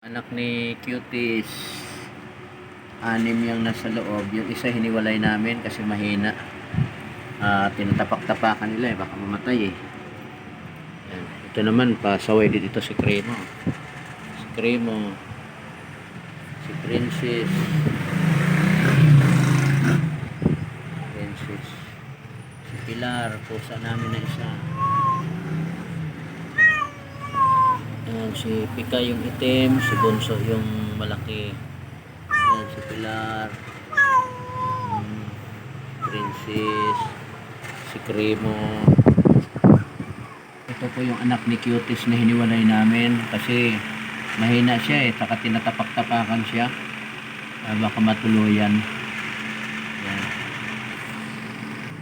Anak ni Cuties, anim yung nasa loob. Yung isa hiniwalay namin kasi mahina. Tinatapak-tapakan nila baka mamatay Yan. Ito naman pasaway dito si Cremo. Si Cremo, si Princess, si Pilar, pusa namin na isa. Yan, si Pika yung itim, si Bunso yung malaki. Yan, si Pilar, Princess, si Cremo. Ito po yung anak ni Cuties na hiniwalay namin kasi mahina siya taka tinatapak-tapakan siya. Baka matuluyan. Yan.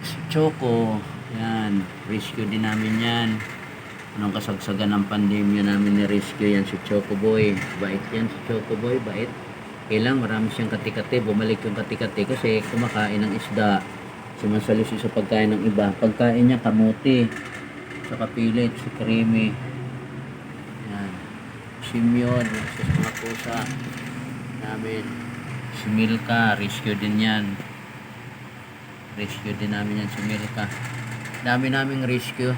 Si Choco, yan, rescue din namin yan. Nung kasagsagan ng pandemya namin ni-rescue yan si Choco Boy. Bait yan si Choco Boy, bait. Kailang marami siyang katikati. Bumalik yung katikati kasi kumakain ng isda. Sumasalis sa pagkain ng iba. Pagkain niya kamuti. Sa kapilit, si Creamy. Yan. Si Mion, sa mga pusa namin. Si Milka, rescue din yan. Rescue din namin yan si Milka. Dami naming rescue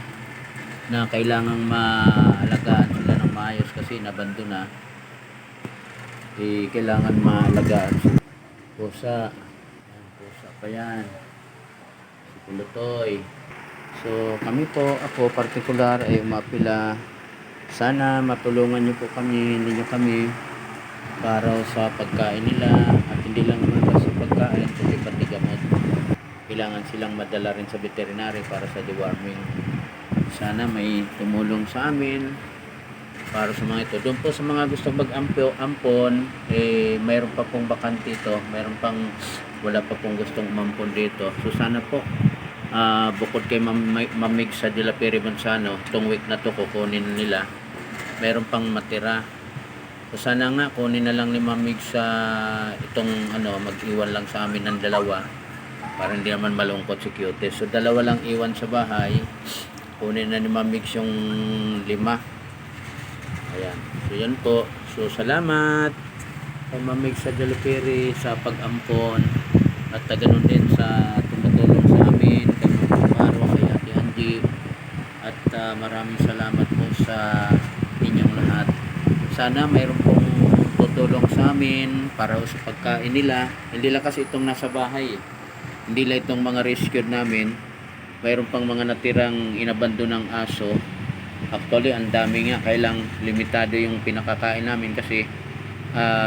na kailangang maalagaan sila ng maayos kasi nabando na. Kailangan maalagaan sila. Pusa. Yan, pusa pa yan. Si Pulutoy. So kami po, ako partikular ay umapila. Sana matulungan niyo po kami, hindi niyo kami para sa pagkain nila at hindi lang naman sa pagkain kundi pati gamot. Kailangan silang madala rin sa veterinary para sa deworming. Sana may tumulong sa amin para sa mga ito. Doon po sa mga gusto mag-ampon, mayroon pa pong bakante ito. Mayroon pang wala pa pong gustong umampon dito. So sana po, bukod kay Mamig sa De La Pere Manzano, itong week na to kukunin nila. Mayroon pang matira. So sana nga kunin na lang ni Mamig sa itong mag-iwan lang sa amin ng dalawa para hindi naman malungkot si Cuties. So dalawa lang iwan sa bahay. Kunin na ni Mamix yung 5. Ayan. So yan po. So salamat kay Mamix sa De La Pere sa pag-ampon at ganun din sa tumutulong sa amin kay Ma'am Paro, kay Ate Angie at maraming salamat po sa inyong lahat. Sana mayroon pong tutulong sa amin para sa pagkain nila. Hindi lang kasi itong nasa bahay Hindi lang itong mga rescued namin. Mayroon pang mga natirang inabando ng aso. Actually, ang dami nga. Kailang limitado yung pinakakain namin kasi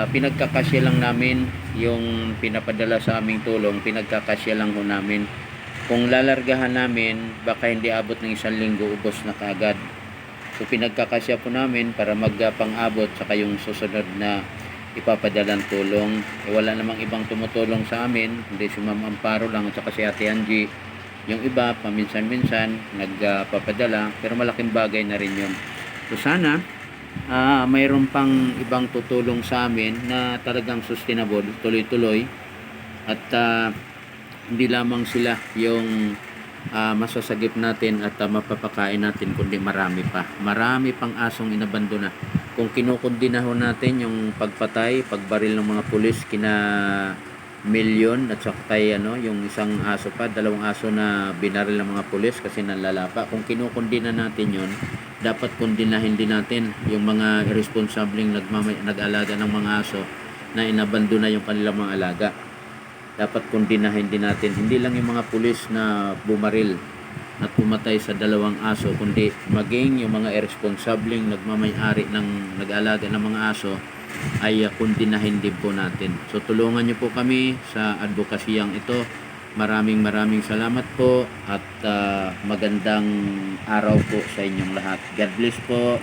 pinagkakasya lang namin yung pinapadala sa aming tulong. Pinagkakasya lang ho namin. Kung lalargahan namin, baka hindi abot ng 1 linggo, ubos na kaagad. So, pinagkakasya po namin para magpang-abot saka yung susunod na ipapadalang tulong. Wala namang ibang tumutulong sa amin. Hindi si Ma'am Amparo lang at saka si Ate Angie. Yung iba, paminsan-minsan, nagpapadala, pero malaking bagay na rin yun. So sana, mayroon pang ibang tutulong sa amin na talagang sustainable, tuloy-tuloy. At hindi lamang sila yung masasagip natin at mapapakain natin, kundi marami pa. Marami pang asong inabandona. Kung kinukundinaho natin yung pagpatay, pagbaril ng mga pulis kina Milyon at saka kay yung isang aso pa, 2 aso na binaril ng mga pulis kasi nanlalapa. Kung kinukundina natin yon, dapat kundinahin din natin yung mga irresponsableng nag-alaga ng mga aso na inabandona yung kanilang mga alaga. Dapat kundinahin din natin, hindi lang yung mga pulis na bumaril at pumatay sa 2 aso, kundi maging yung mga irresponsableng nagmamay-ari ng nag-alaga ng mga aso ay kundinahin din po natin. So tulungan niyo po kami sa advokasiyang ito. Maraming salamat po at magandang araw po sa inyong lahat. God bless po.